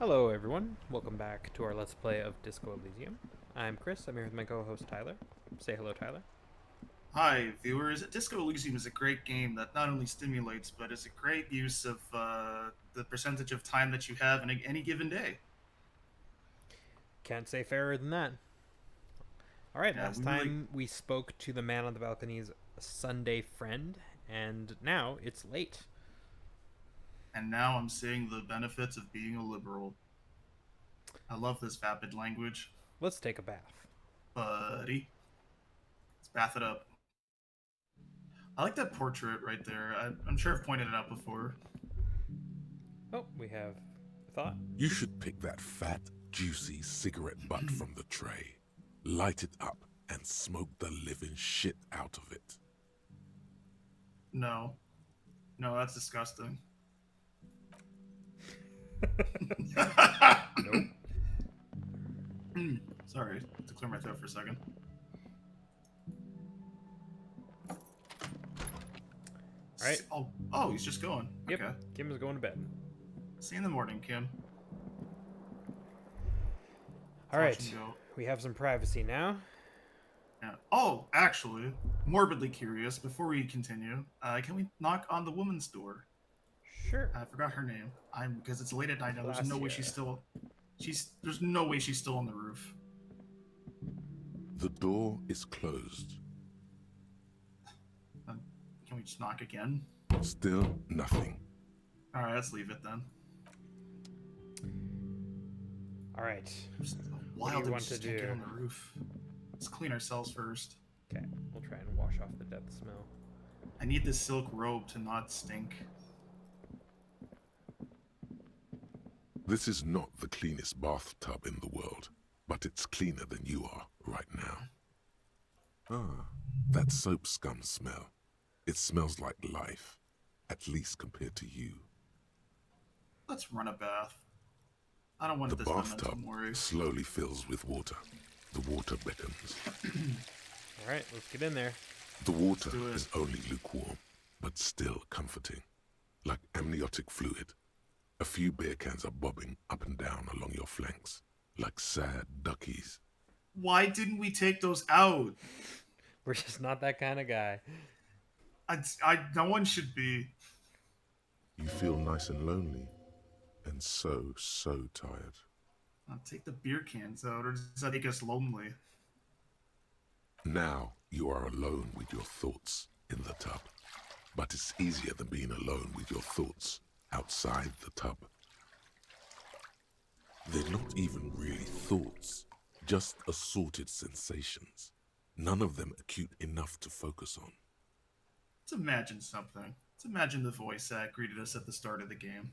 Hello everyone, welcome back to our Let's Play of Disco Elysium. I'm Chris, I'm here with my co-host Tyler. Say hello, Tyler. Hi, viewers. Disco Elysium is a great game that not only stimulates, but is a great use of the percentage of time that you have in any given day. Can't say fairer than that. Alright, Yeah, last we really. time we spoke to the man on the balcony's Sunday friend, and now it's late. And now I'm seeing the benefits of being a liberal. I love this vapid language, Let's take a bath. buddy. Let's bath it up. I like that portrait right there. I'm sure I've pointed it out before. Oh, we have a thought. You should pick that fat, juicy cigarette butt from the tray, light it up, and smoke the living shit out of it. No. No, that's disgusting. Nope. Sorry, to clear my throat for a second. Alright. Oh, he's just going. Yep, Okay. Kim is going to bed. See you in the morning, Kim. Alright, Watch him go. we have some privacy now. Yeah. Oh, actually, morbidly curious. Before we continue, can we knock on the woman's door? Sure. I forgot her name. Because it's late at night now. There's no way Glacia. she's still. There's no way she's still on the roof. The door is closed. Can we just knock again? Still nothing. All right, let's leave it then. Alright. Just What do wild you that we want to just can't do? get on the roof. Let's clean ourselves first. Okay, we'll try and wash off the death smell. I need this silk robe to not stink. This is not the cleanest bathtub in the world, but it's cleaner than you are right now. Ah, that soap scum smell. It smells like life, at least compared to you. Let's run a bath. I don't want The this mental bathtub worry. slowly fills with water. The water beckons. Alright, let's get in there. The water do it. is only lukewarm, but still comforting. Like amniotic fluid. A few beer cans are bobbing up and down along your flanks, like sad duckies. Why didn't we take those out? We're just not that kind of guy. No one should be. You feel nice and lonely, and so tired. Take the beer cans out, or does that make us lonely? Now you are alone with your thoughts in the tub. But it's easier than being alone with your thoughts outside the tub. They're not even really thoughts, just assorted sensations. None of them acute enough to focus on. Let's imagine something. Let's imagine the voice that greeted us at the start of the game.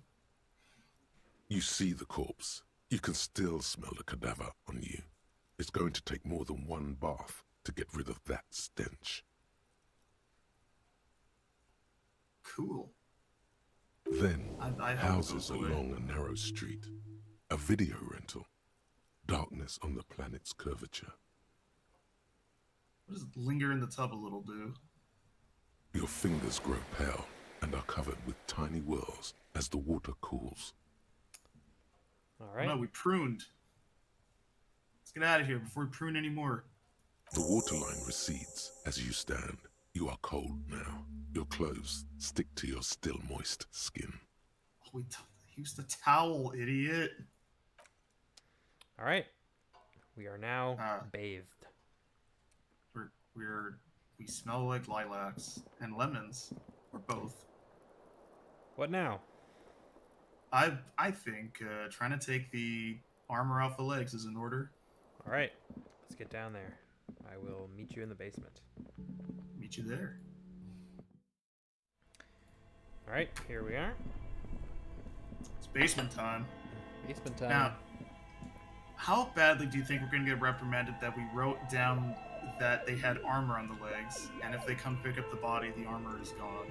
You see the corpse. You can still smell the cadaver on you. It's going to take more than one bath to get rid of that stench. Cool. Then, I hope it houses goes away. along a narrow street. A video rental. Darkness on the planet's curvature. What does linger in the tub a little do? Your fingers grow pale and are covered with tiny whirls as the water cools. Alright. No, we pruned. Let's get out of here before we prune anymore. The waterline recedes as you stand. You are cold now. Your clothes stick to your still moist skin. Oh, use the towel, idiot. Alright. We are now Ah. bathed. We smell like lilacs and lemons, or both. What now? I think trying to take the armor off the legs is in order. Alright. Let's get down there. I will meet you in the basement. Meet you there. Alright, here we are. It's basement time. Basement time. Now, how badly do you think we're going to get reprimanded that we wrote down that they had armor on the legs, and if they come pick up the body, the armor is gone?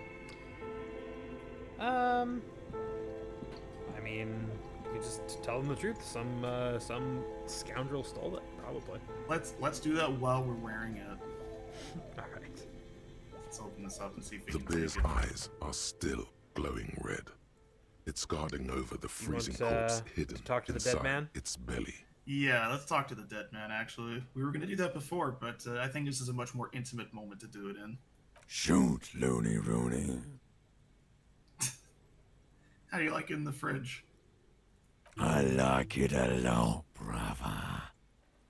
I mean, we just tell them the truth. Some scoundrel stole it, probably. Let's do that while we're wearing it. Alright. Let's open this up and see if we The can bear's take it. eyes are still glowing red. It's guarding over the You want freezing corpse hidden to talk to the inside dead man? its belly. Yeah, let's talk to the dead man, actually. We were going to do that before, but I think this is a much more intimate moment to do it in. Shoot, Looney Rooney. How do you like it in the fridge? I like it a lot, brother.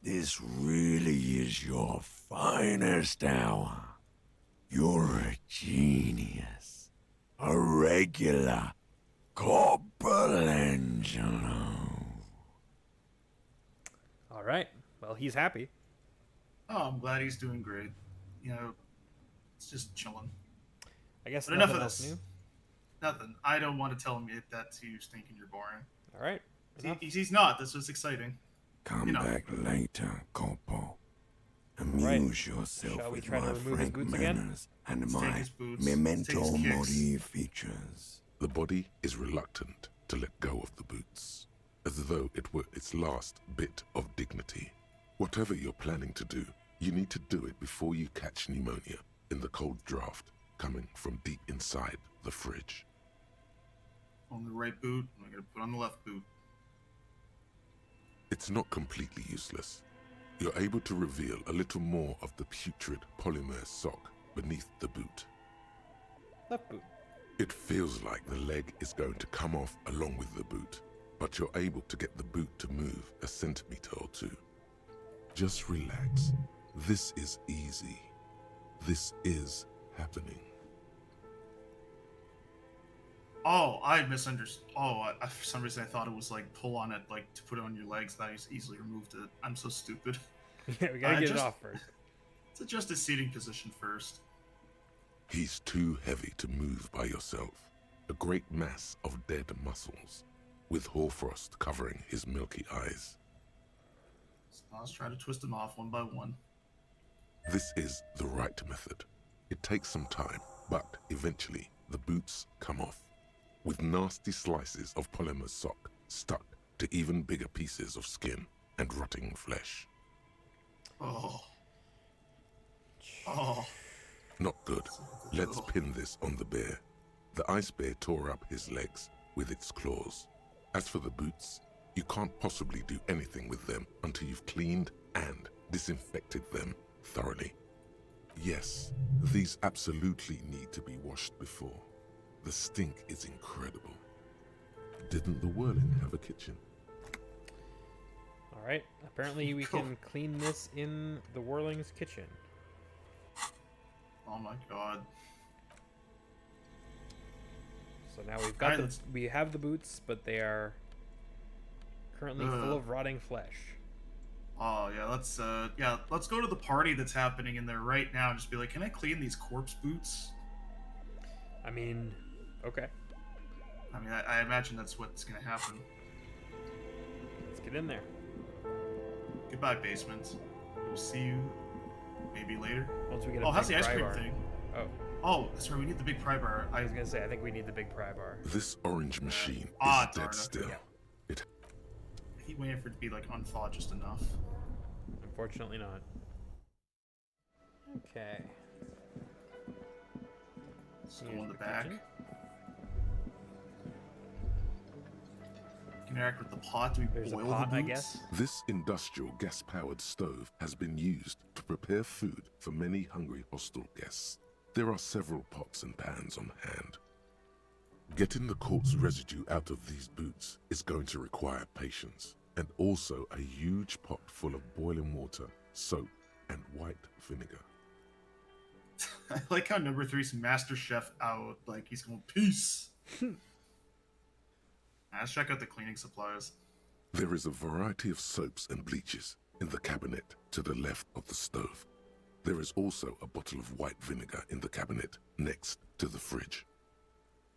This really is your finest hour. You're a genius. A regular Corpelangelo. All right. Well, he's happy. Oh, I'm glad he's doing great. You know, it's just chilling. I guess But enough nothing of else this. new. Nothing. I don't want to tell him that to you, stinking you're boring. All right. Enough. He's not. This was exciting. Come You know. back later, Corpo. Amuse Right. yourself Shall we with try to my remove his frank boots again? manners and Let's take my his boots. memento Let's take his kicks. mori features. The body is reluctant to let go of the boots, as though it were its last bit of dignity. Whatever you're planning to do, you need to do it before you catch pneumonia in the cold draft coming from deep inside the fridge. On the right boot, I'm going to put on the left boot. It's not completely useless. You're able to reveal a little more of the putrid polymer sock beneath the boot. Left boot. It feels like the leg is going to come off along with the boot, but you're able to get the boot to move a centimeter or two. Just relax. This is easy. This is happening. Oh, I misunderstood. Oh, for some reason I thought it was like pull on it, like to put it on your legs. That I just easily removed it. I'm so stupid. Yeah, we gotta get it just- off first. Let's adjust his seating position first. He's too heavy to move by yourself. A great mass of dead muscles, with hoarfrost covering his milky eyes. So let's try to twist him off one by one. This is the right method. It takes some time, but eventually the boots come off, with nasty slices of polymer sock stuck to even bigger pieces of skin and rotting flesh. Oh. Oh. Not good. Let's pin this on the bear. The ice bear tore up his legs with its claws. As for the boots, you can't possibly do anything with them until you've cleaned and disinfected them thoroughly. Yes, these absolutely need to be washed before. The stink is incredible. Didn't the Whirling have a kitchen? All right. Apparently, we can clean this in the Whirling's kitchen. Oh my god. So now we've got Alright, we have the boots, but they are currently full of rotting flesh. Oh yeah, let's go to the party that's happening in there right now and just be like, can I clean these corpse boots? I mean, okay. I mean, I imagine that's what's gonna happen. Let's get in there. Goodbye, basement. We'll see you maybe later. Once we get a Oh, how's big the ice pry cream bar. thing? Oh, Oh, that's right, we need the big pry bar. I was gonna say, I think we need the big pry bar. This orange machine Ah, is darn dead it. still. Yeah. I keep waiting for it to be like unthawed just enough. Unfortunately not. Okay. Let's go Here's in the back. kitchen. Interact with the pot. Do we There's a boil pot, the I boots? guess. This industrial gas-powered stove has been used to prepare food for many hungry hostel guests. There are several pots and pans on hand. Getting the corpse residue out of these boots is going to require patience, and also a huge pot full of boiling water, soap, and white vinegar. I like how number 3's Master Chef out. Like, he's going, peace. Let's check out the cleaning supplies. There is a variety of soaps and bleaches in the cabinet to the left of the stove. There is also a bottle of white vinegar in the cabinet next to the fridge.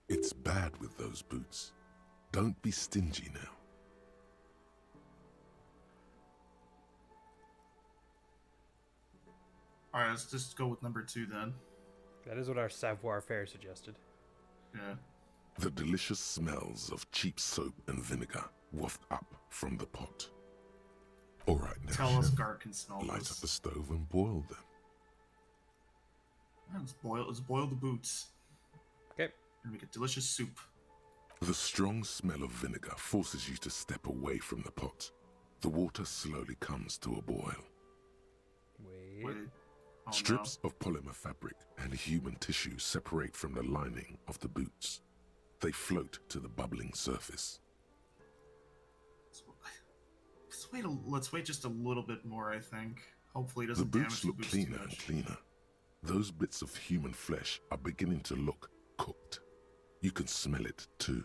It's bad with those boots. Don't be stingy now. Alright, let's just go with number 2 then. That is what our savoir faire suggested. Yeah. The delicious smells of cheap soap and vinegar waft up from the pot. All right now, Tell us Chef, Gart can smell light this. up the stove and boil them. Let's boil the boots. Okay. And make a delicious soup. The strong smell of vinegar forces you to step away from the pot. The water slowly comes to a boil. Wait. Oh, Strips of polymer fabric and human tissue separate from the lining of the boots. They float to the bubbling surface. no. Let's wait just a little bit more, I think. Hopefully it The doesn't damage boots the look boots too cleaner and much. cleaner. Those bits of human flesh are beginning to look cooked. You can smell it too,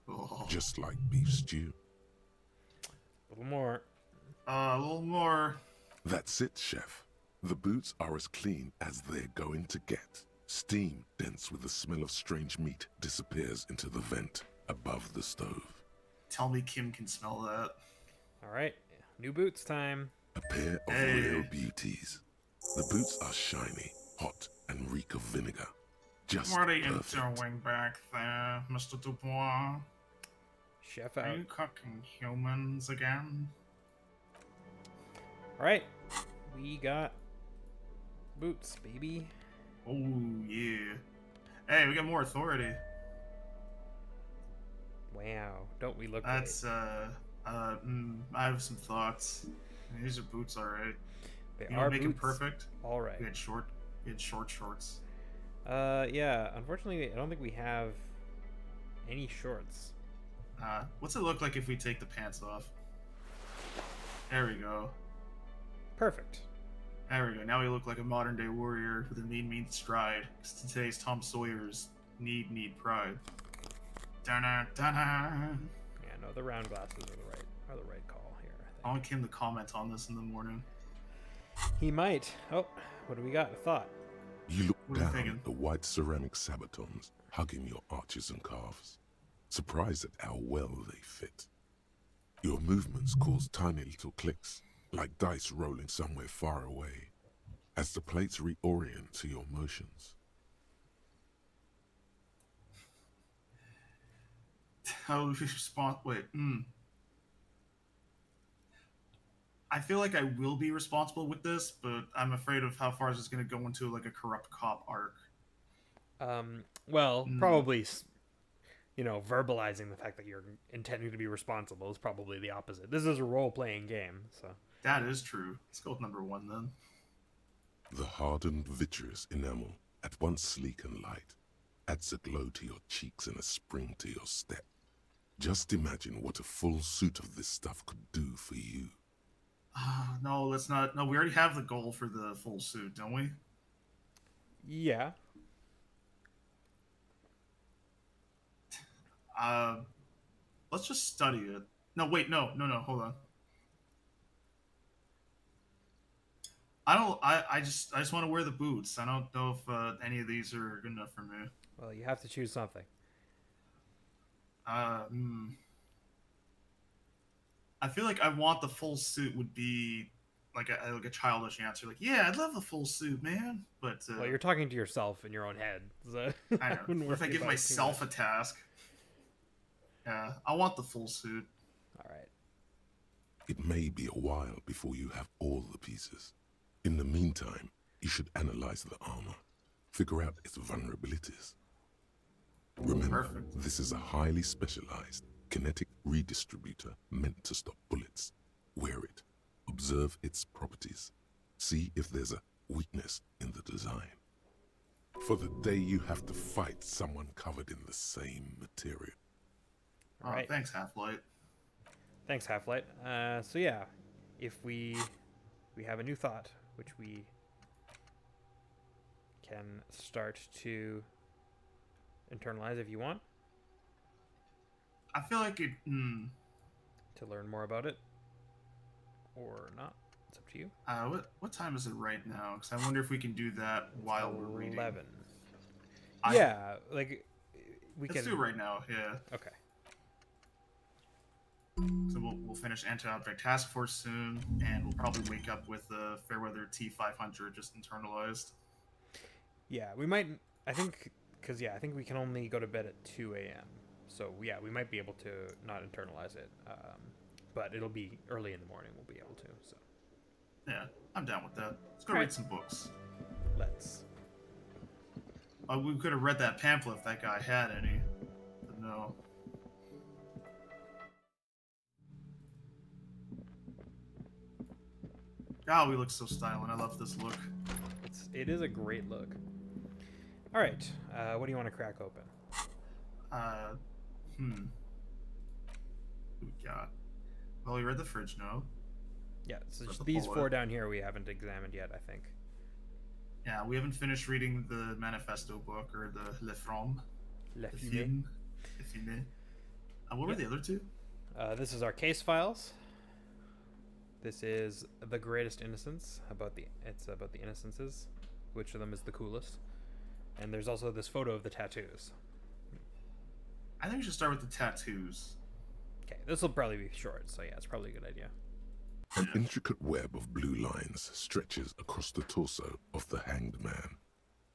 Oh. just like beef stew. A little more. A little more. That's it, chef. The boots are as clean as they're going to get. Steam, dense with the smell of strange meat, disappears into the vent above the stove. Tell me Kim can smell that. All right. New boots time. A pair of Hey. rare beauties. The boots are shiny, hot, and reek of vinegar. Just What are you perfect. doing back there, Mr. Dubois? Chef Are out. you cooking humans again? All right. We got boots, baby. Oh, yeah. Hey, we got more authority. Wow. Don't we look That's, great? I have some thoughts. I mean, these are boots, alright. They You know are what make them boots. perfect? All right. We had short shorts. Yeah. Unfortunately, I don't think we have any shorts. What's it look like if we take the pants off? There we go. Perfect. There we go. Now we look like a modern day warrior with a mean stride. 'Cause today's Tom Sawyer's need pride. Dun-dun, dun-dun. Yeah. No, the round glasses are the right call here. I want Kim to comment on this in the morning. He might. Oh, what do we got? A thought. You look What are you down thinking? at the white ceramic sabatons hugging your arches and calves, surprised at how well they fit. Your movements cause tiny little clicks, like dice rolling somewhere far away, as the plates reorient to your motions. How do we respond? Wait. I feel like I will be responsible with this, but I'm afraid of how far this is going to go into like a corrupt cop arc. Well, Mm. probably, verbalizing the fact that you're intending to be responsible is probably the opposite. This is a role-playing game, so. That is true. Let's go with number 1 then. The hardened vitreous enamel, at once sleek and light, adds a glow to your cheeks and a spring to your step. Just imagine what a full suit of this stuff could do for you. No, let's not. No, we already have the goal for the full suit, don't we? Yeah. Let's just study it. No, wait, no, hold on. I just want to wear the boots. I don't know if any of these are good enough for me. Well, you have to choose something. I feel like I want the full suit would be like a childish answer. Like, yeah, I'd love the full suit, man. But Well, you're talking to yourself in your own head. So I know. wouldn't What if I worry give about it too myself much. a task? Yeah, I want the full suit. All right. It may be a while before you have all the pieces. In the meantime, you should analyze the armor, figure out its vulnerabilities. Remember, Perfect. this is a highly specialized kinetic redistributor meant to stop bullets. Wear it, observe its properties, see if there's a weakness in the design. For the day you have to fight someone covered in the same material. All right. Thanks, Half-Light. Thanks, Half-Light. So yeah, if we have a new thought, which we can start to internalize if you want I feel like it. to learn more about it, or not. It's up to you. What time is it right now? Because I wonder if we can do that while we're reading. 11. I- Yeah, like we Let's can do it right now. Yeah. Okay. So we'll finish Anti-Object Task Force soon, and we'll probably wake up with the Fairweather T500 just internalized. Yeah, we might. I think because I think we can only go to bed at 2 a.m. So yeah, we might be able to not internalize it, but it'll be early in the morning. We'll be able to. So Yeah, I'm down with that. Let's go Alright. read some books. let's. We could have read that pamphlet if that guy had any. But no. no. God, we look so styling. I love this look. It is a great look. All right, what do you want to crack open? What we got? Well, we read the fridge note. Yeah, so That's just a these bullet. 4 down here we haven't examined yet, I think. Yeah, we haven't finished reading the manifesto book or the Le From. Le The Fumé. film. The Fumé. What were the other two? This is our case files. This is The Greatest Innocence. It's about the innocences. Which of them is the coolest? And there's also this photo of the tattoos. I think we should start with the tattoos. Okay, this will probably be short, so yeah, it's probably a good idea. An intricate web of blue lines stretches across the torso of the hanged man,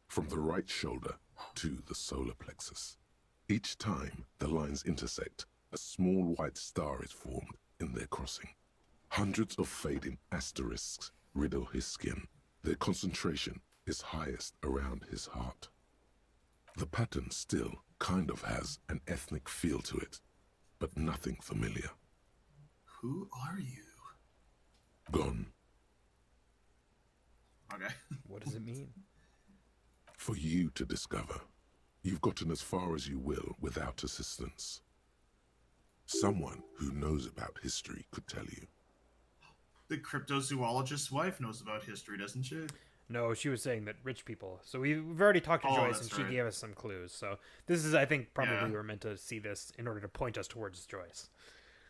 from the right shoulder to the solar plexus. Each time the lines intersect, a small white star is formed in their crossing. Hundreds of fading asterisks riddle his skin. Their concentration is highest around his heart. The pattern still kind of has an ethnic feel to it, but nothing familiar. Who are you? Gone. Okay. What does it mean? For you to discover. You've gotten as far as you will without assistance. Someone who knows about history could tell you. The cryptozoologist's wife knows about history, doesn't she? No, she was saying that rich people. So we've already talked to Oh, Joyce, and that's she right. gave us some clues. So this is, I think, probably Yeah. we're meant to see this in order to point us towards Joyce.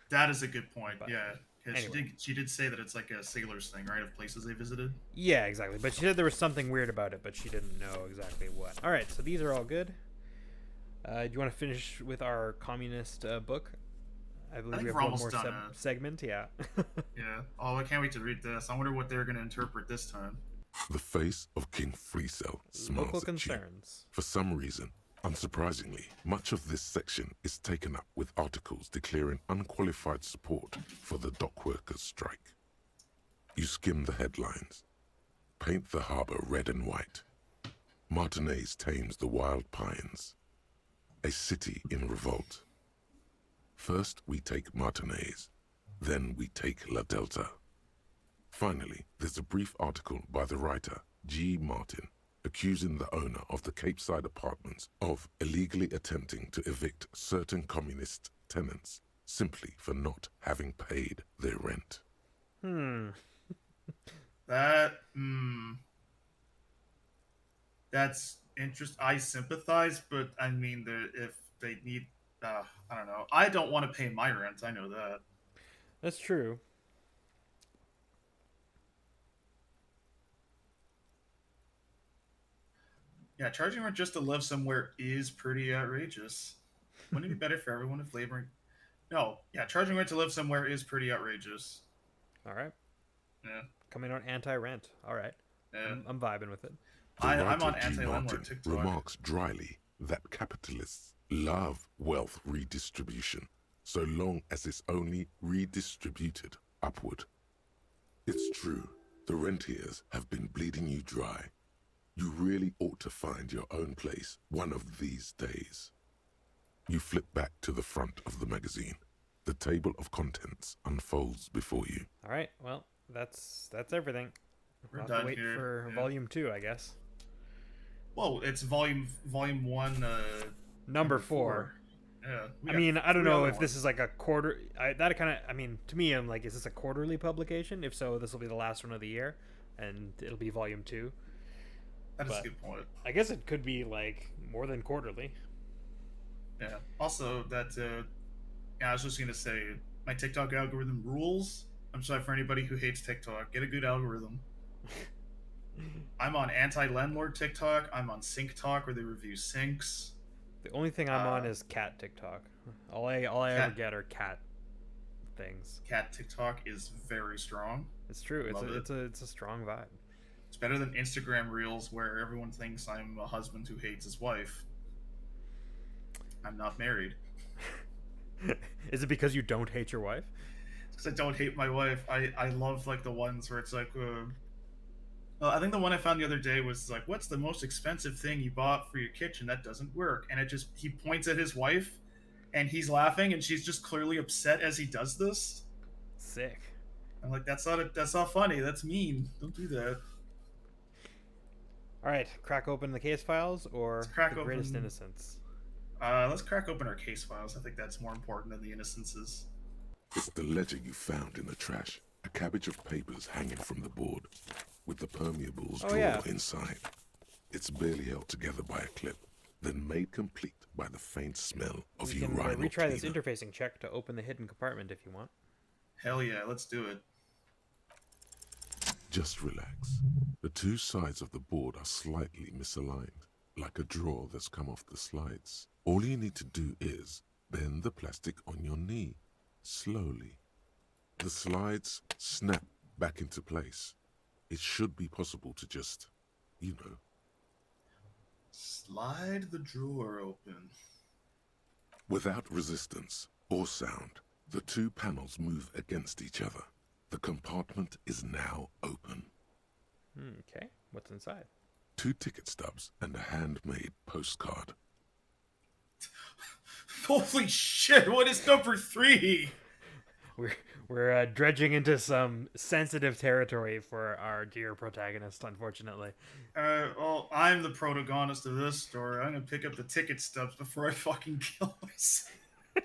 That is a good point. But Yeah. 'Cause anyway. she did say that it's like a sailor's thing, right? Of places they visited. Yeah, exactly. But she said there was something weird about it, but she didn't know exactly what. All right, so these are all good. Do you want to finish with our communist book? I believe think we have we're one almost more done it. segment. Yeah. Yeah. Oh, I can't wait to read this. I wonder what they're going to interpret this time. The face of King Freecell smiles Local at you. concerns. For some reason, unsurprisingly, much of this section is taken up with articles declaring unqualified support for the dock workers' strike. You skim the headlines. Paint the harbor red and white. Martinez tames the wild pines. A city in revolt. First we take Martinez, then we take La Delta. Finally, there's a brief article by the writer, G. Martin, accusing the owner of the Capeside Apartments of illegally attempting to evict certain communist tenants simply for not having paid their rent. That's interesting. I sympathize, but I mean, if they need, I don't know. I don't want to pay my rent. I know that. That's true. Yeah, charging rent just to live somewhere is pretty outrageous. Wouldn't it be better for everyone if laboring? No, yeah, charging rent to live somewhere is pretty outrageous. All right. Yeah, Coming on anti-rent. All right. yeah. I'm vibing with it. The I'm writer on G. anti-landlord Martin TikTok. remarks dryly that capitalists love wealth redistribution so long as it's only redistributed upward. It's true, the rentiers have been bleeding you dry. You really ought to find your own place one of these days. You flip back to the front of the magazine. The table of contents unfolds before you. All right. Well, that's everything. We're We'll have done to wait here. for Yeah. volume 2, I guess. Well, it's volume 1. Number 4. Yeah. we I got mean, I don't 3 know other if this ones. is like a quarter. I mean, to me, I'm like, is this a quarterly publication? If so, this will be the last one of the year, and it'll be volume 2. That is a but- good point. I guess it could be like more than quarterly. Yeah. Also, that yeah, I was just gonna say my TikTok algorithm rules. I'm sorry for anybody who hates TikTok. Get a good algorithm. I'm on anti-landlord TikTok. I'm on Sync Talk where they review sinks. The only thing I'm on is cat TikTok. All I ever Cat- get are cat things. Cat TikTok is very strong. It's true. Love it. It's a strong vibe. It's better than Instagram Reels where everyone thinks I'm a husband who hates his wife. I'm not married. Is it because you don't hate your wife? Because I don't hate my wife. I love like the ones where it's like, well, I think the one I found the other day was like, what's the most expensive thing you bought for your kitchen that doesn't work? And he points at his wife, and he's laughing, and she's just clearly upset as he does this. Sick. I'm like, that's not funny. That's mean. Don't do that. All right, crack open the case files or Let's crack the greatest open- innocence. Let's crack open our case files. I think that's more important than the innocences. It's the ledger you found in the trash. A cabbage of papers hanging from the board, with the permeables Oh, drawer yeah. inside. It's barely held together by a clip, then made complete by the faint smell of You can urinal retry this cleaner. interfacing check to open the hidden compartment if you want. Hell yeah, let's do it. Just relax. The two sides of the board are slightly misaligned, like a drawer that's come off the slides. All you need to do is bend the plastic on your knee, slowly. The slides snap back into place. It should be possible to just, Slide the drawer open. without resistance or sound, the two panels move against each other. The compartment is now open. Okay, what's inside? 2 ticket stubs and a handmade postcard. Holy shit! What is number 3? We're dredging into some sensitive territory for our dear protagonist, unfortunately. Well, I'm the protagonist of this story. I'm gonna pick up the ticket stubs before I fucking kill myself.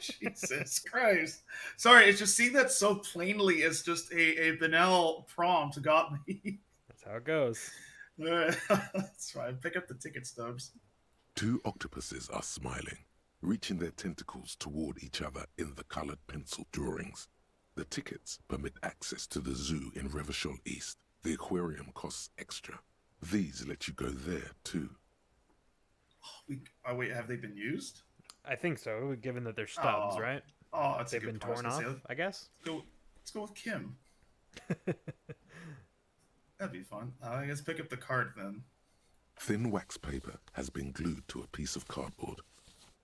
Jesus Christ. Sorry, it's just seeing that so plainly as just a banal prompt got me. That's how it goes. That's fine. Pick up the ticket stubs. 2 octopuses are smiling, reaching their tentacles toward each other in the colored pencil drawings. The tickets permit access to the zoo in Revachol East. The aquarium costs extra. These let you go there, too. Oh, wait, have they been used? I think so, given that they're stubs, Oh, right? Oh, that's They've a good been point. torn I was off, gonna say, I guess. let's go with Kim. That'd be fun. I guess pick up the card then. Thin wax paper has been glued to a piece of cardboard.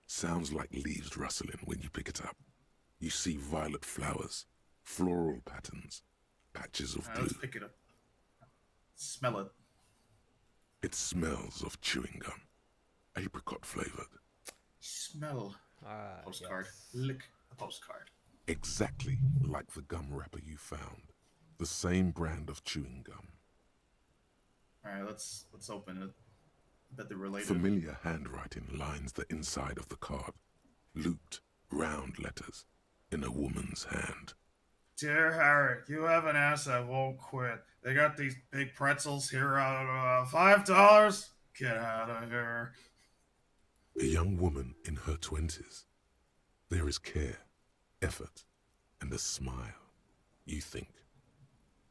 Sounds like leaves rustling when you pick it up. You see violet flowers, floral patterns, patches of blue. Let's pick it up. Smell it. It smells of chewing gum, apricot flavored. Smell. Postcard. Yes. Lick the postcard. Exactly like the gum wrapper you found. The same brand of chewing gum. Alright, let's open it. I bet they're related. Familiar handwriting lines the inside of the card. Looped, round letters in a woman's hand. Dear Harry, you have an ass that won't quit. They got these big pretzels here $5. Get out of here. A young woman in her 20s. There is care, effort, and a smile, you think.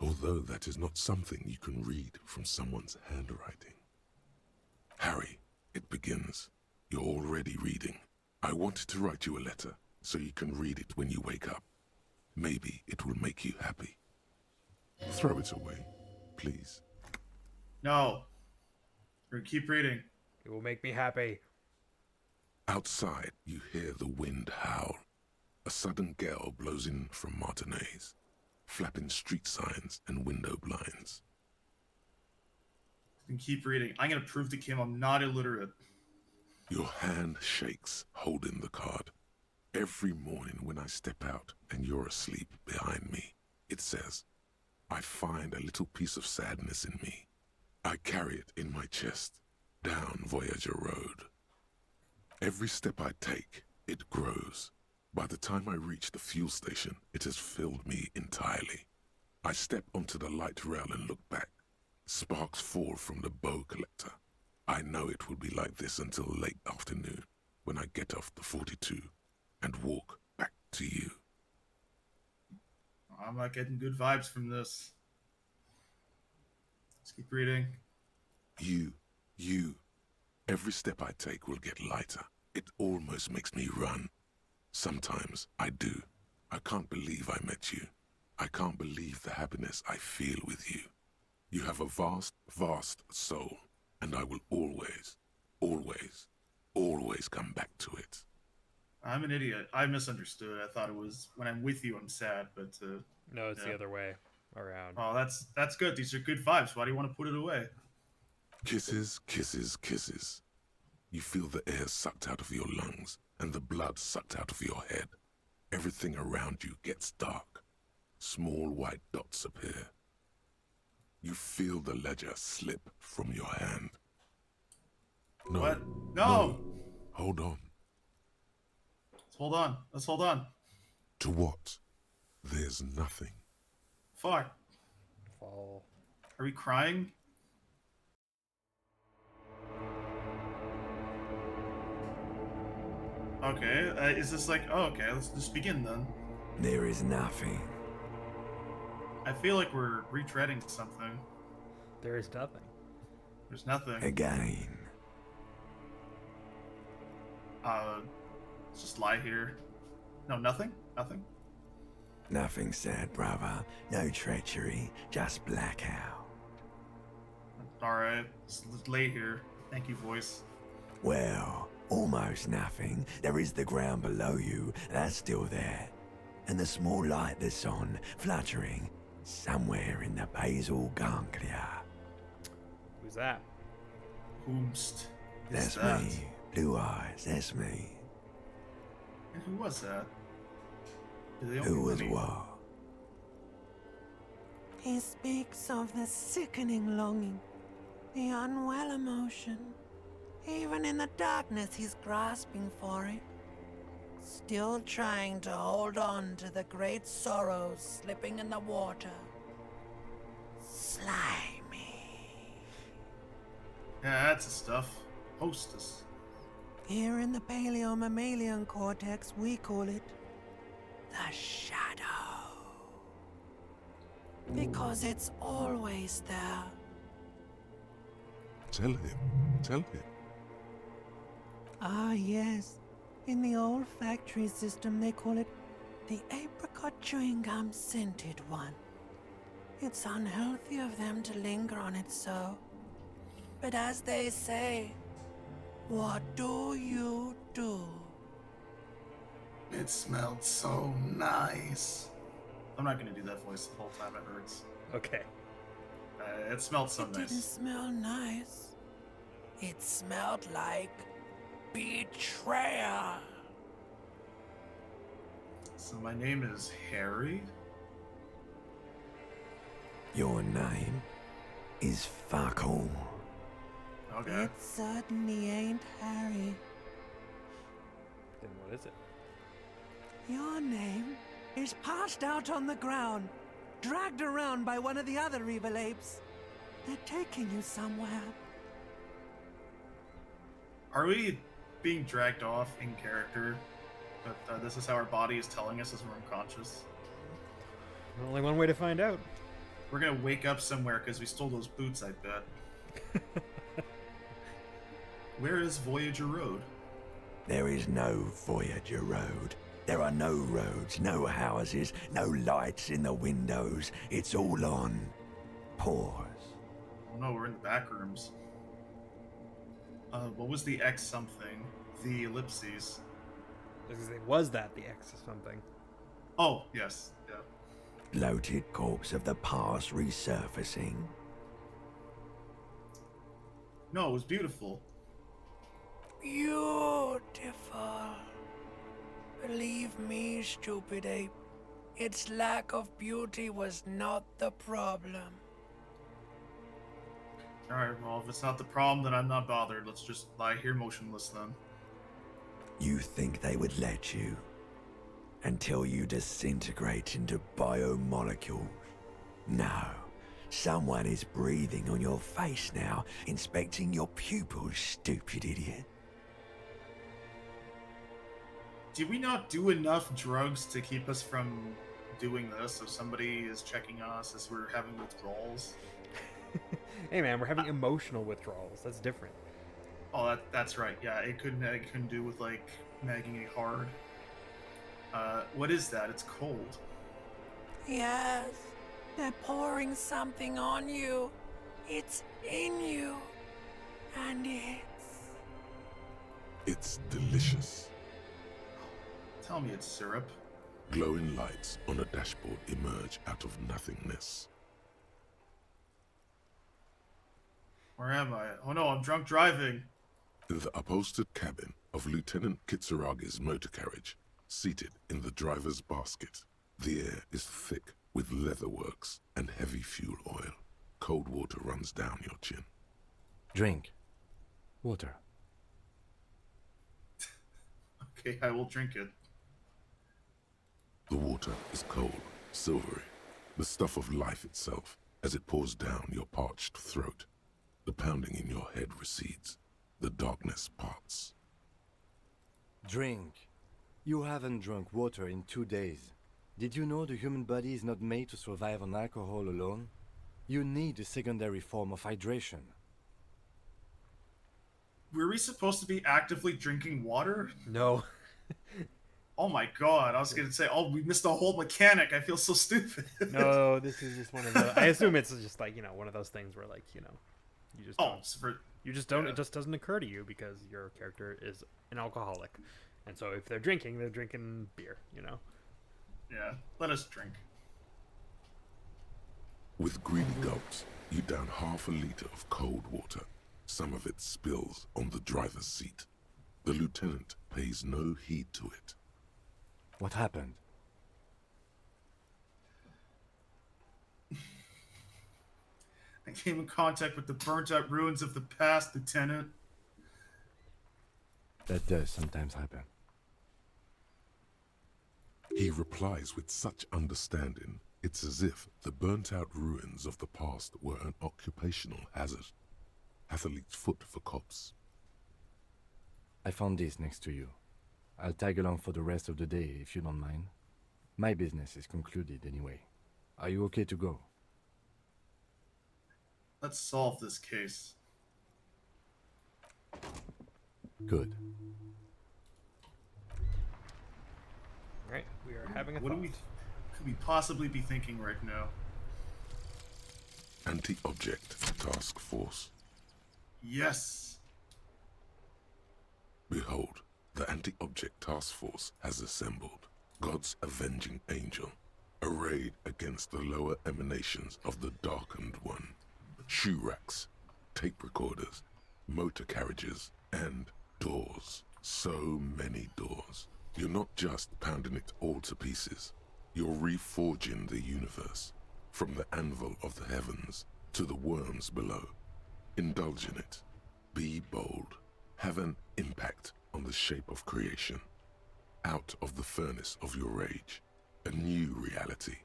Although that is not something you can read from someone's handwriting. Harry, it begins. You're already reading. I wanted to write you a letter so you can read it when you wake up. Maybe it will make you happy. Throw it away, please. No. We're gonna keep reading. It will make me happy. Outside, you hear the wind howl. A sudden gale blows in from Martinez, flapping street signs and window blinds. And keep reading. I'm gonna prove to Kim I'm not illiterate. Your hand shakes, holding the card. Every morning when I step out and you're asleep behind me, it says, I find a little piece of sadness in me. I carry it in my chest, down Voyager Road. Every step I take, it grows. By the time I reach the fuel station, it has filled me entirely. I step onto the light rail and look back. Sparks fall from the bow collector. I know it will be like this until late afternoon, when I get off the 42 and walk back to you. I'm not getting good vibes from this. Let's keep reading. You. Every step I take will get lighter. It almost makes me run. Sometimes I do. I can't believe I met you. I can't believe the happiness I feel with you. You have a vast, vast soul, and I will always, always, always come back to it. I'm an idiot. I misunderstood. I thought it was when I'm with you I'm sad, but No, it's Yeah. the other way around. oh, that's good. These are good vibes. Why do you want to put it away? Kisses, kisses, kisses. You feel the air sucked out of your lungs and the blood sucked out of your head. Everything around you gets dark. Small white dots appear. You feel the ledger slip from your hand. No. What? No! Hold on. Let's hold on. Let's hold on. To what? There's nothing. Fuck. Fall. Are we crying? Okay, is this like... Oh, okay, let's just begin then. There is nothing. I feel like we're retreading something. There is nothing. There's nothing. Again. Let's just lie here. No, nothing? Nothing? Nothing sad, brother. No treachery. Just blackout. Alright, let's lay here. Thank you, voice. Well, almost nothing. There is the ground below you. That's still there. And the small light that's on, fluttering, somewhere in the basal ganglia. Who's that? Whomst is That's that? me. Blue eyes, that's me. And who was that? Did they Who only was let me- what? He speaks of the sickening longing, the unwell emotion. Even in the darkness, he's grasping for it. Still trying to hold on to the great sorrows slipping in the water. Slimy. Yeah, that's the stuff. Hostess. Here in the paleo-mammalian cortex, we call it the shadow. Because it's always there. Tell him. Tell him. Ah, yes. In the olfactory system, they call it the apricot chewing gum scented one. It's unhealthy of them to linger on it so. But as they say, what do you do? It smelled so nice. I'm not gonna do that voice the whole time, it hurts. Okay. It smelled so It didn't nice. smell nice. It smelled like betrayal. So my name is Harry? Your name is fuck all. Okay. It certainly ain't Harry. Then what is it? Your name is passed out on the ground, dragged around by one of the other evil apes. They're taking you somewhere. Are we being dragged off in character? But this is how our body is telling us as we're unconscious. Only one way to find out. We're gonna wake up somewhere because we stole those boots, I bet. Where is Voyager Road? There is no Voyager Road. There are no roads, no houses, no lights in the windows. It's all on pause. Oh no, we're in the back rooms. What was the X something? The ellipses. Was that the X or something? Oh, yes. Yeah. Bloated corpse of the past resurfacing. No, it was beautiful. Beautiful. Believe me, stupid ape, its lack of beauty was not the problem. Alright, well, if it's not the problem, then I'm not bothered. Let's just lie here motionless then. You think they would let you? Until you disintegrate into biomolecules? No. Someone is breathing on your face now, inspecting your pupils, stupid idiot. Did we not do enough drugs to keep us from doing this? So somebody is checking on us as we're having withdrawals? Hey man, we're having emotional withdrawals. That's different. Oh, that's right. Yeah, it couldn't do with like magging it hard. What is that? It's cold. Yes, they're pouring something on you. It's in you. And It's delicious. Tell me it's syrup. Glowing lights on a dashboard emerge out of nothingness. Where am I? Oh no, I'm drunk driving. In the upholstered cabin of Lieutenant Kitsuragi's motor carriage, seated in the driver's basket. The air is thick with leatherworks and heavy fuel oil. Cold water runs down your chin. Drink. Water. Okay, I will drink it. The water is cold, silvery, the stuff of life itself, as it pours down your parched throat. The pounding in your head recedes. The darkness parts. Drink. You haven't drunk water in 2 days. Did you know the human body is not made to survive on alcohol alone? You need a secondary form of hydration. Were we supposed to be actively drinking water? No. Oh my god, I was gonna say, oh, we missed the whole mechanic. I feel so stupid. No, this is just one of the. I assume it's just like, one of those things where, like, you just Oh, don't. so for, You just don't. yeah. It just doesn't occur to you because your character is an alcoholic, and so if they're drinking beer. yeah, let us drink. With greedy gulps, you down half a liter of cold water. Some of it spills on the driver's seat. The lieutenant pays no heed to it. What happened? I came in contact with the burnt-out ruins of the past, Lieutenant. That does sometimes happen. He replies with such understanding, it's as if the burnt-out ruins of the past were an occupational hazard. Athlete's foot for cops. I found this next to you. I'll tag along for the rest of the day if you don't mind. My business is concluded anyway. Are you okay to go? Let's solve this case. Good. All right, we are having a What thought. could we possibly be thinking right now? Anti-object task force. Yes. Behold, the anti-object task force has assembled. God's avenging angel, arrayed against the lower emanations of the darkened one. Shoe racks, tape recorders, motor carriages, and doors. So many doors. You're not just pounding it all to pieces. You're reforging the universe, from the anvil of the heavens to the worms below. Indulge in it. Be bold. Have an impact on the shape of creation. Out of the furnace of your rage. A new reality.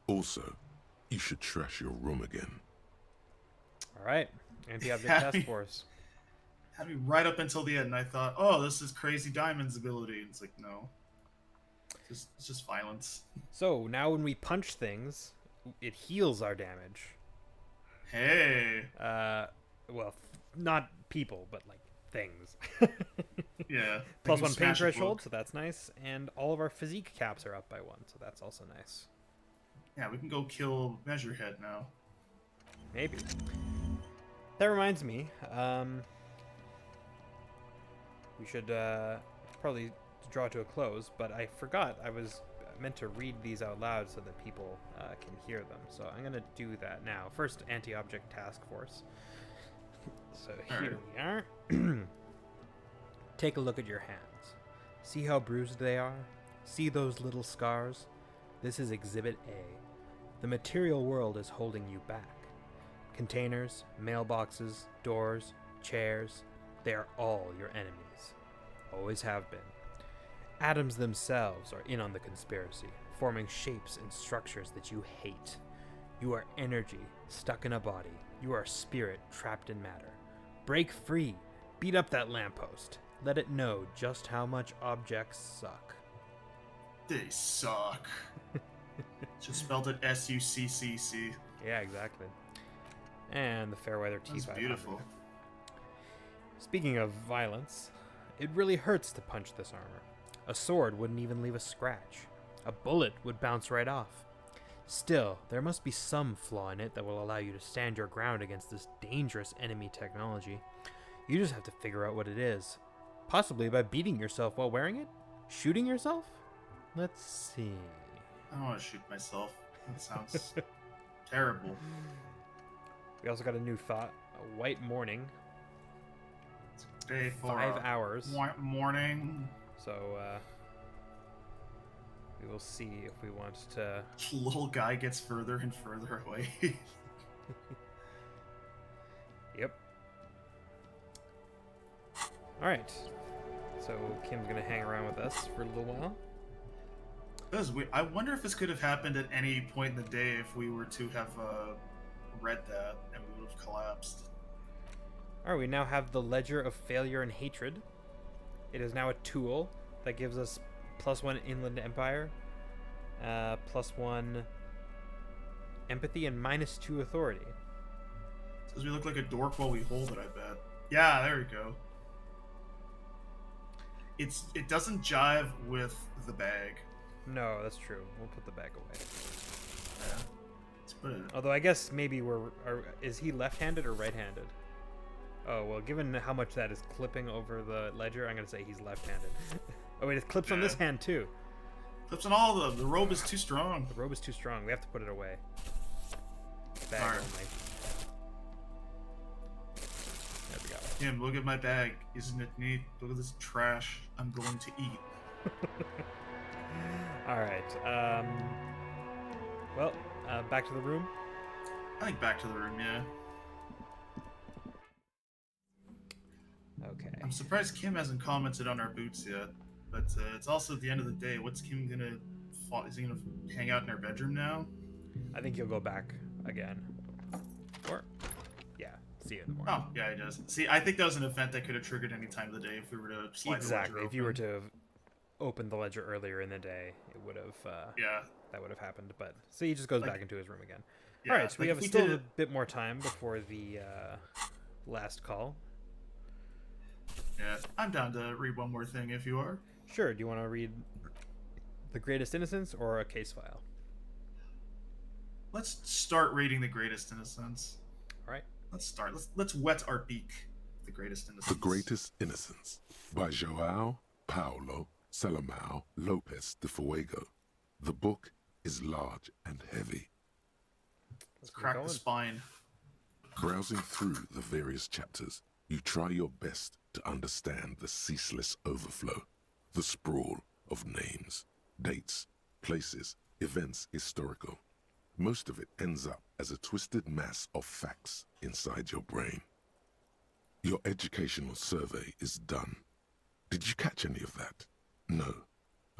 Also, you should trash your room again. All right, anti-object Yeah, task force. Had me right up until the end, and I thought, oh, this is Crazy Diamond's ability. And it's like, no. It's just violence. So now when we punch things, it heals our damage. Hey. Well, not people, but like things. Yeah. Plus Like one you pain smash a threshold, book. so that's nice. And all of our physique caps are up by 1, so that's also nice. Yeah, we can go kill Measurehead now. Maybe. That reminds me, we should probably draw to a close, but I forgot I was meant to read these out loud so that people can hear them. So I'm going to do that now. First, anti-object task force. So here we are. Take a look at your hands. See how bruised they are? See those little scars? This is Exhibit A. The material world is holding you back. Containers, mailboxes, doors, chairs, they are all your enemies. Always have been. Atoms themselves are in on the conspiracy, forming shapes and structures that you hate. You are energy stuck in a body. You are spirit trapped in matter. Break free. Beat up that lamppost. Let it know just how much objects suck. They suck. Just spelled it S-U-C-C-C. Yeah, exactly. And the Fairweather That's T500. beautiful. Speaking of violence, it really hurts to punch this armor. A sword wouldn't even leave a scratch. A bullet would bounce right off. Still, there must be some flaw in it that will allow you to stand your ground against this dangerous enemy technology. You just have to figure out what it is. Possibly by beating yourself while wearing it? Shooting yourself? Let's see. I don't want to shoot myself. That sounds terrible. We also got a new thought. A white morning. Day 4. 5 hours. Morning. So we will see if we want to. Little guy gets further and further away. Yep. All right. So Kim's gonna hang around with us for a little while. I wonder if this could have happened at any point in the day if we were to have read that and we would have collapsed. All right. We now have the Ledger of Failure and Hatred. It is now a tool that gives us +1 Inland Empire, +1 Empathy, and -2 Authority. Because we look like a dork while we hold it, I bet. Yeah, there we go. It doesn't jive with the bag. No, that's true. We'll put the bag away. Yeah. Let's put it. Although I guess maybe is he left-handed or right-handed? Oh, well, given how much that is clipping over the ledger, I'm going to say he's left-handed. Oh, wait, it clips on this hand, too. Clips on all of them. The robe is too strong. The robe is too strong. We have to put it away. Bag Alright. only. There we go. Tim, look at my bag. Isn't it neat? Look at this trash I'm going to eat. Alright, well, back to the room. I think back to the room, yeah. Okay. I'm surprised Kim hasn't commented on our boots yet. But it's also the end of the day. What's Kim gonna... Is he gonna hang out in our bedroom now? I think he'll go back again. Or, yeah, see you in the morning. Oh, yeah, he does. See, I think that was an event that could have triggered any time of the day if we were to slide Exactly. the ledger If you were open. to have opened the ledger earlier in the day, it would have, Yeah. that would have happened. But, so he just goes Like- back into his room again. Yeah, Alright, so we like have if we still did a it- bit more time before the last call. Yeah, I'm down to read one more thing if you are. Sure, do you want to read The Greatest Innocence or a case file? Let's start reading The Greatest Innocence. Alright. Let's start. Let's wet our beak. The Greatest Innocence. The Greatest Innocence by Joao Paulo Salomao Lopez de Fuego. The book is large and heavy. Let's Crack keep the going. spine. Browsing through the various chapters, you try your best to understand the ceaseless overflow, the sprawl of names, dates, places, events historical. Most of it ends up as a twisted mass of facts inside your brain. Your educational survey is done. Did you catch any of that? No.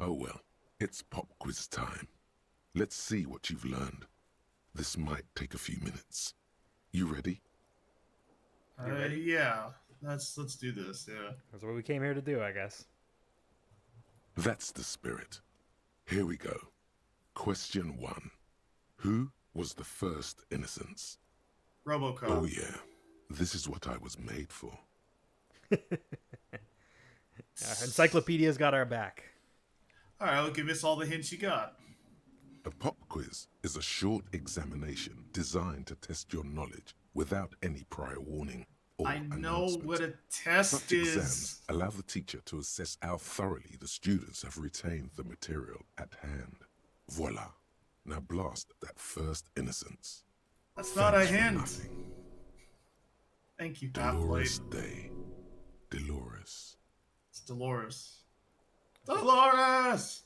Oh well, it's pop quiz time. Let's see what you've learned. This might take a few minutes. You ready? You ready? Yeah. Let's do this. Yeah. That's what we came here to do, I guess. That's the spirit. Here we go. Question 1. Who was the first innocence? RoboCop. Oh yeah, this is what I was made for. Encyclopedia's got our back. All right, well, give us all the hints you got. A pop quiz is a short examination designed to test your knowledge without any prior warning or I know announcement. what a test Such is. exams allow the teacher to assess how thoroughly the students have retained the material at hand. Voila. Now blast that first innocence. That's not a Thanks for hint. nothing. Thank you, Dolores Pathlight. Day. Dolores. It's Dolores. Dolores!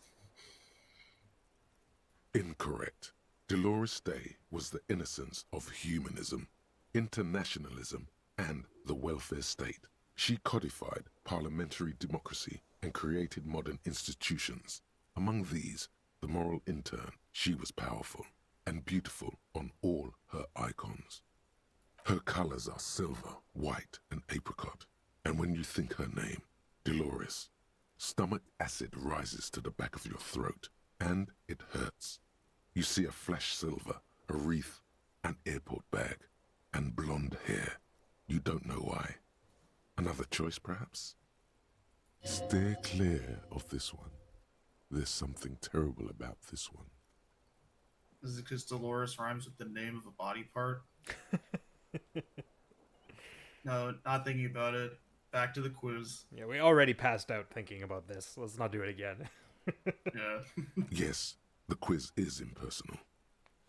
Incorrect. Dolores Day was the innocence of humanism, internationalism, and the welfare state. She codified parliamentary democracy and created modern institutions. Among these, the moral intern, she was powerful and beautiful on all her icons. Her colors are silver, white, and apricot. And when you think her name, Dolores, stomach acid rises to the back of your throat, and it hurts. You see a flash silver, a wreath, an airport bag, and blonde hair. You don't know why. Another choice, perhaps? Steer clear of this one. There's something terrible about this one. Is it because Dolores rhymes with the name of a body part? No, not thinking about it. Back to the quiz. Yeah, we already passed out thinking about this. Let's not do it again. Yeah. Yes, the quiz is impersonal.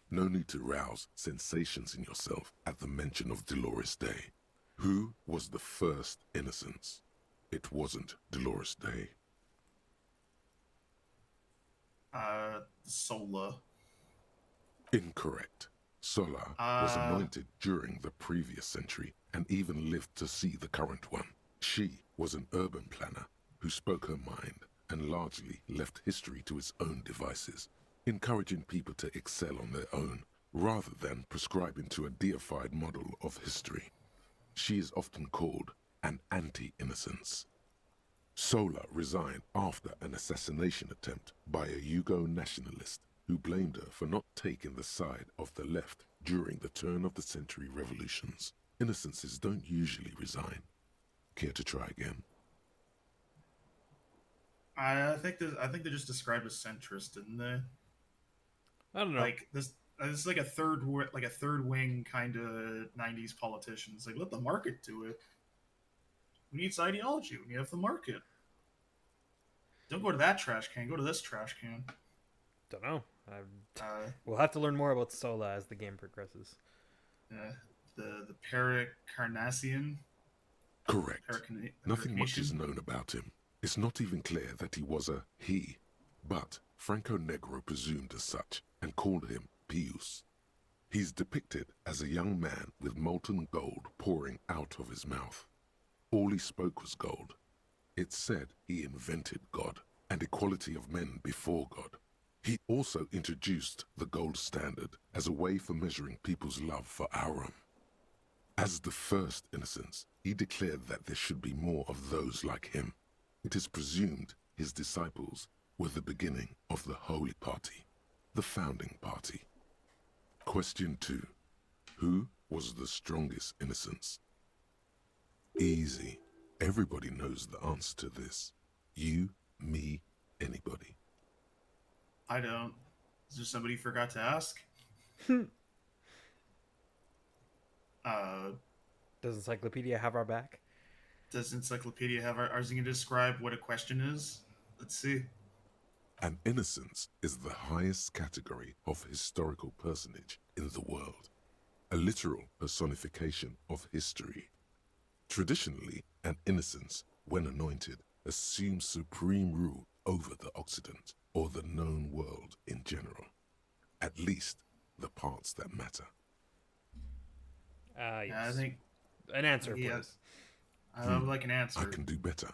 No need to rouse sensations in yourself at the mention of Dolores Day. Who was the first innocence? it wasn't Dolores Day. Sola. Incorrect. Sola was anointed during the previous century and even lived to see the current one. She was an urban planner who spoke her mind and largely left history to its own devices, encouraging people to excel on their own rather than prescribing to a deified model of history. She is often called an anti-innocence. Sola resigned after an assassination attempt by a Yugo nationalist who blamed her for not taking the side of the left during the turn-of-the-century revolutions. Innocences don't usually resign. Care to try again? I think they just described as centrist, didn't they? I don't know. Like this is like a third wing kind of '90s politicians. Like, let the market do it. Who needs ideology when you have the market? Don't go to that trash can. Go to this trash can. Don't know. Uh, We'll have to learn more about Sola as the game progresses. the Pericarnassian. Correct. Nothing much is known about him. It's not even clear that he was a he, but Franco Negro presumed as such and called him Pius. He's depicted as a young man with molten gold pouring out of his mouth. All he spoke was gold. It's said he invented God and equality of men before God. He also introduced the gold standard as a way for measuring people's love for Aurum. As the first innocence, he declared that there should be more of those like him. It is presumed his disciples were the beginning of the Holy Party, the founding party. Question 2. Who was the strongest innocence? Easy. Everybody knows the answer to this. You, me, anybody. I don't. Is there somebody who forgot to ask? Does Encyclopedia have our back? Does Encyclopedia have ours going to describe what a question is? Let's see. An innocence is the highest category of historical personage in the world, a literal personification of history. Traditionally, an innocence, when anointed, assumes supreme rule over the Occident or the known world in general, at least the parts that matter. Yes. Yeah, I think An answer, yeah. please. I would like an answer. I can do better.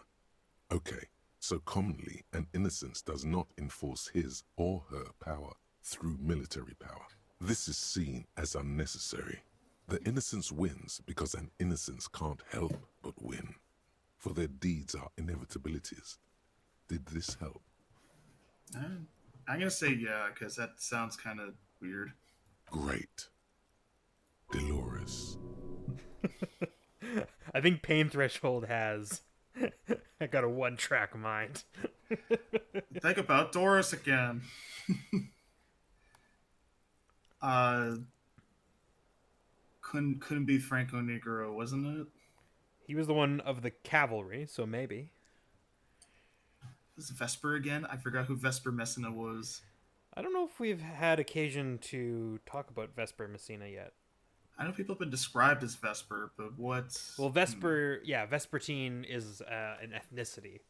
Okay, so commonly an innocence does not enforce his or her power through military power. This is seen as unnecessary. The innocence wins because an innocence can't help but win, for their deeds are inevitabilities. Did this help? I'm going to say yeah, because that sounds kind of weird. Great. Dolores. I think Pain Threshold has. I got a one-track mind. Think about Doris again. Couldn't be Franco Negro, wasn't it? He was the one of the cavalry, so maybe. Was it Vesper again? I forgot who Vesper Messina was. I don't know if we've had occasion to talk about Vesper Messina yet. I know people have been described as Vesper, but what? Well, Vesper, yeah, Vespertine is an ethnicity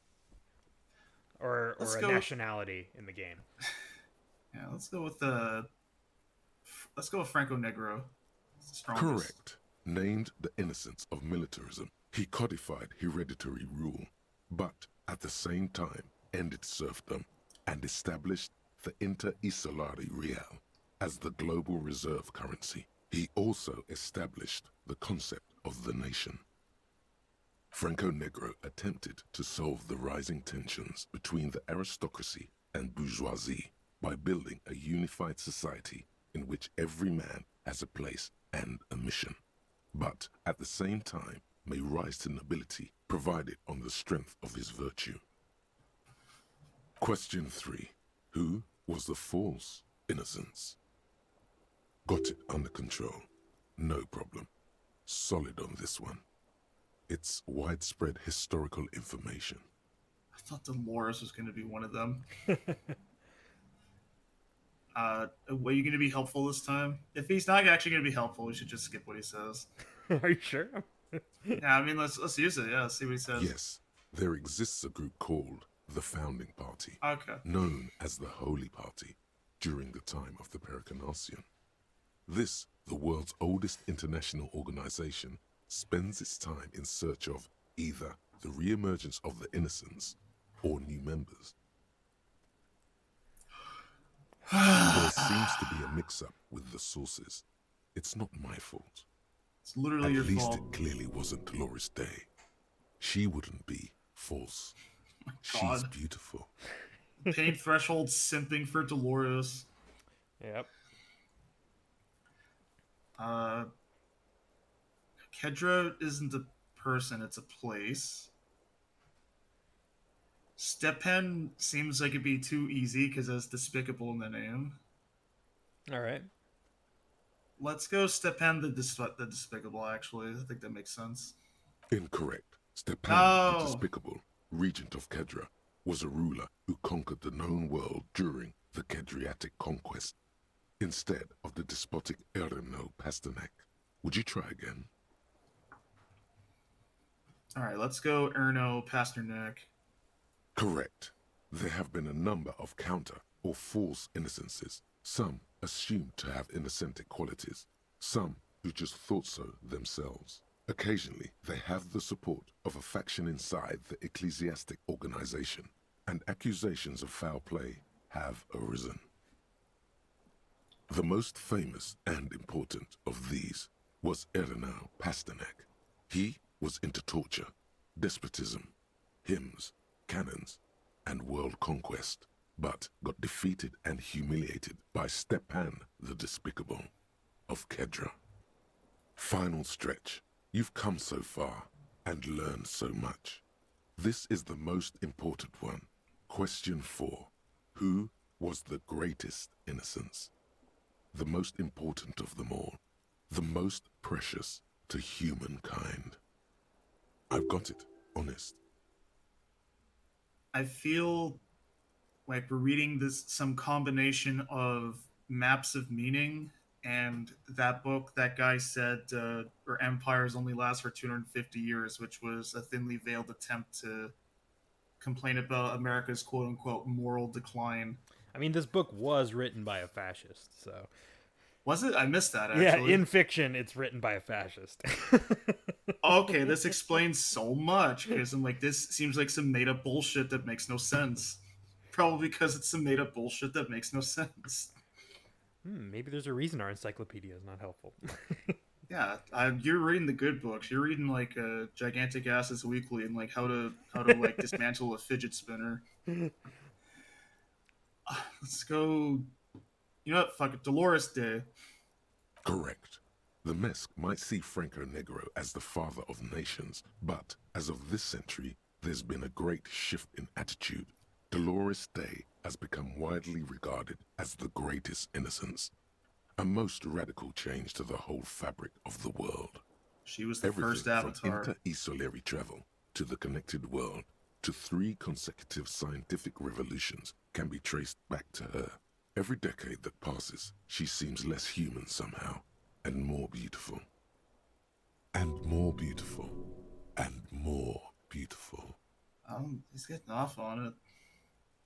or a nationality in the game. Yeah, let's go with Franco Negro. Correct. Named the innocence of militarism, he codified hereditary rule, but at the same time ended serfdom and established the Inter-Isolari Real as the global reserve currency. He also established the concept of the nation. Franco Negro attempted to solve the rising tensions between the aristocracy and bourgeoisie by building a unified society in which every man has a place and a mission, but at the same time may rise to nobility provided on the strength of his virtue. Question 3. Who was the false innocence? Got it under control. No problem. Solid on this one. It's widespread historical information. I thought Dolores was going to be one of them. Were you going to be helpful this time? If he's not actually going to be helpful, we should just skip what he says. Are you sure? Yeah, I mean, let's use it. Yeah, let's see what he says. Yes, There exists a group called the Founding Party, Okay. known as the Holy Party, during the time of the Pericarnassian. This, the world's oldest international organization, spends its time in search of either the re-emergence of the innocents or new members. There seems to be a mix-up with the sources. It's not my fault. It's literally At your least fault. it clearly wasn't Dolores Day. She wouldn't be false. She's God. beautiful. Pain threshold simping for Dolores. Yep. Kedra isn't a person, it's a place. Stepan seems like it'd be too easy because it's despicable in the name. All right. Let's go Stepan the Despicable, actually. I think that makes sense. Incorrect. Stepan No. the Despicable, regent of Kedra, was a ruler who conquered the known world during the Kedriatic conquest, instead of the despotic Erno Pasternak. Would you try again? Alright, let's go Erno Pasternak. Correct. There have been a number of counter or false innocences, some assumed to have innocentic qualities, some who just thought so themselves. Occasionally, they have the support of a faction inside the ecclesiastic organization, and accusations of foul play have arisen. The most famous and important of these was Erno Pasternak. He was into torture, despotism, hymns, cannons, and world conquest, but got defeated and humiliated by Stepan the Despicable of Kedra. Final stretch. You've come so far and learned so much. This is the most important one. Question 4. Who was the greatest innocence? The most important of them all. The most precious to humankind. I've got it. Honest. I feel like we're reading some combination of maps of meaning and that book that guy said or empires only last for 250 years, which was a thinly veiled attempt to complain about America's quote-unquote moral decline. I mean, this book was written by a fascist, so... Was it? I missed that, Yeah, actually. in fiction, it's written by a fascist. Okay, this explains so much, because I'm like, this seems like some made-up bullshit that makes no sense. Probably because it's some made-up bullshit that makes no sense. Maybe there's a reason our encyclopedia is not helpful. Yeah, you're reading the good books. You're reading like Gigantic Asses Weekly and like how to like dismantle a fidget spinner. Let's go. You know what? Fuck it. Dolores Day. Correct. The Mesk might see Franco Negro as the father of nations, but as of this century, there's been a great shift in attitude. Dolores Day has become widely regarded as the greatest innocence. A most radical change to the whole fabric of the world. She was the Everything first Avatar. from inter-Isolary travel to the connected world to 3 consecutive scientific revolutions can be traced back to her. Every decade that passes, she seems less human somehow, and more beautiful. And more beautiful. And more beautiful. He's getting off on it.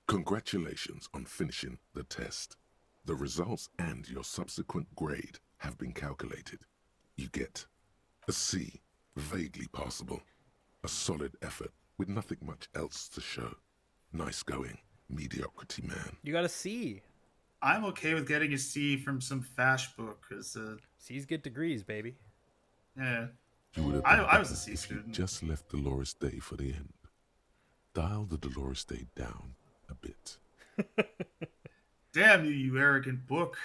Congratulations on finishing the test. The results and your subsequent grade have been calculated. You get a C, vaguely passable. A solid effort with nothing much else to show. Nice going, mediocrity man. You got a C. I'm okay with getting a C from some fash book, because, C's get degrees, baby. yeah. You would have I was a better C if student. you just left Dolores Day for the end. Dial the Dolores Day down a bit. Damn you, you arrogant book.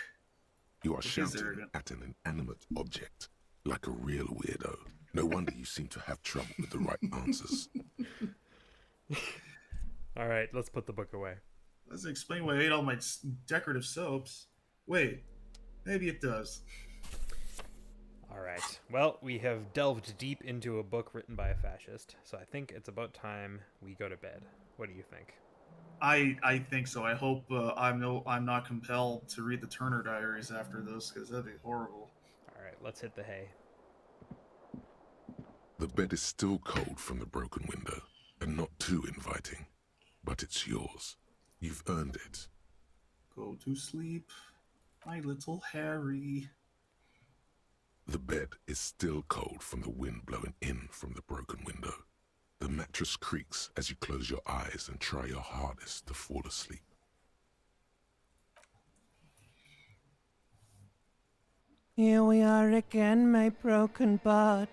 You are Book is shouting arrogant. at an inanimate object, like a real weirdo. No wonder you seem to have trouble with the right answers. All right, let's put the book away. Doesn't explain why I ate all my decorative soaps. Wait, maybe it does. All right. Well, we have delved deep into a book written by a fascist, so I think it's about time we go to bed. What do you think? I think so. I hope I'm not compelled to read the Turner Diaries after this, because that'd be horrible. All right, let's hit the hay. The bed is still cold from the broken window. and not too inviting, but it's yours. You've earned it. Go to sleep, my little Harry. The bed is still cold from the wind blowing in from the broken window. The mattress creaks as you close your eyes and try your hardest to fall asleep. Here we are again, my broken bird.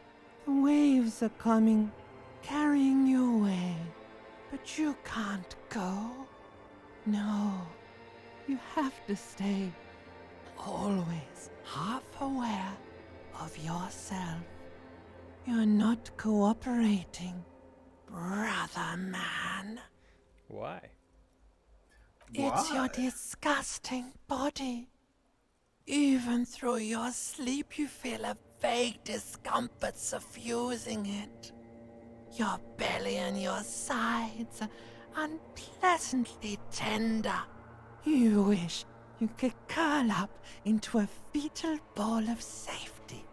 The waves are coming, carrying you away. But you can't go. No, you have to stay. Always half aware of yourself. You're not cooperating, brother man. Why? It's your Why? disgusting body. Even through your sleep, you feel a vague discomfort suffusing it. Your belly and your sides are unpleasantly tender. You wish you could curl up into a fetal ball of safety.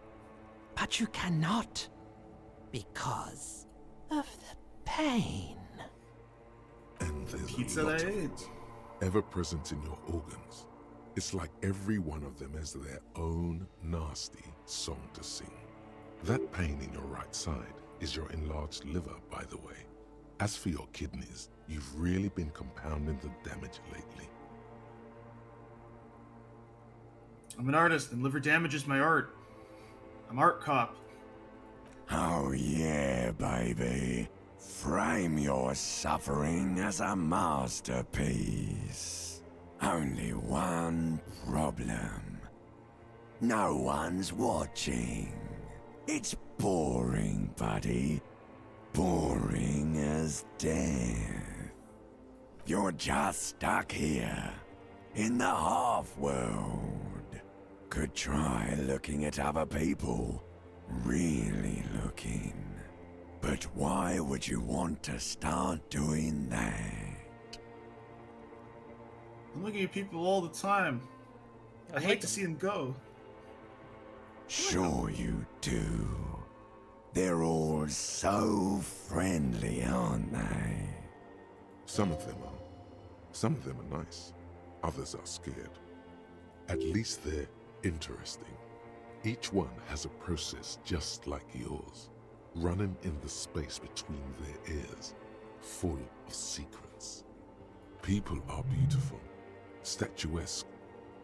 But you cannot, because of the pain. And there's Pizza a lot that I of ate. it, ever present in your organs. It's like every one of them has their own nasty song to sing. That pain in your right side is your enlarged liver, by the way. As for your kidneys, you've really been compounding the damage lately. I'm an artist, and liver damage is my art. I'm art cop. Oh yeah, baby. Frame your suffering as a masterpiece. Only one problem. No one's watching. It's boring, buddy. Boring as death. You're just stuck here, in the half-world. Could try looking at other people. Really looking. But why would you want to start doing that? I'm looking at people all the time. I hate to see them go. Sure you do. They're all so friendly, aren't they? Some of them are. Some of them are nice. Others are scared. At least they're interesting. Each one has a process just like yours, running in the space between their ears, full of secrets. People are beautiful, statuesque,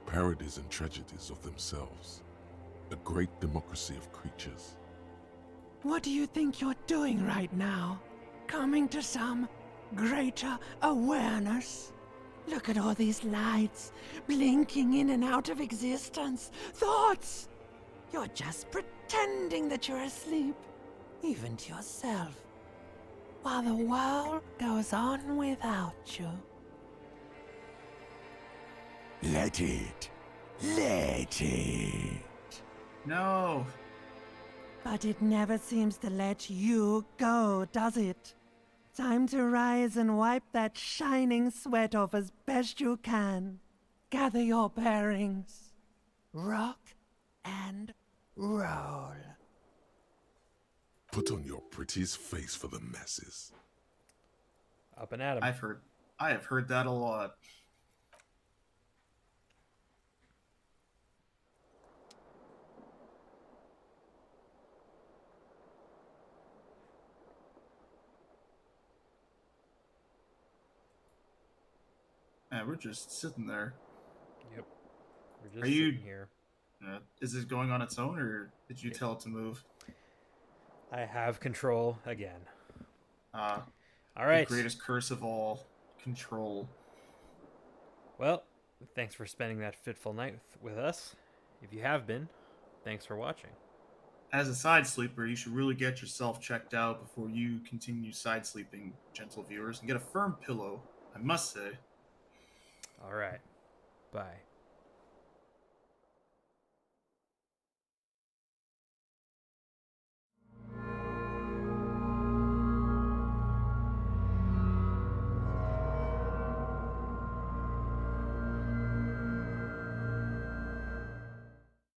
parodies and tragedies of themselves. A great democracy of creatures. What do you think you're doing right now? Coming to some greater awareness? Look at all these lights, blinking in and out of existence. Thoughts! You're just pretending that you're asleep, even to yourself, while the world goes on without you. Let it. Let it. No. But it never seems to let you go, does it? Time to rise and wipe that shining sweat off as best you can. Gather your bearings. Rock and roll. Put on your prettiest face for the masses. Up and at 'em. I have heard that a lot. Man, we're just sitting there. Yep. We're just Are you- sitting here. Is this going on its own, or did you tell it to move? I have control again. All All right. The greatest curse of all, control. Well, thanks for spending that fitful night with us. If you have been, thanks for watching. As a side sleeper, you should really get yourself checked out before you continue side sleeping, gentle viewers, and get a firm pillow, I must say. All right. Bye.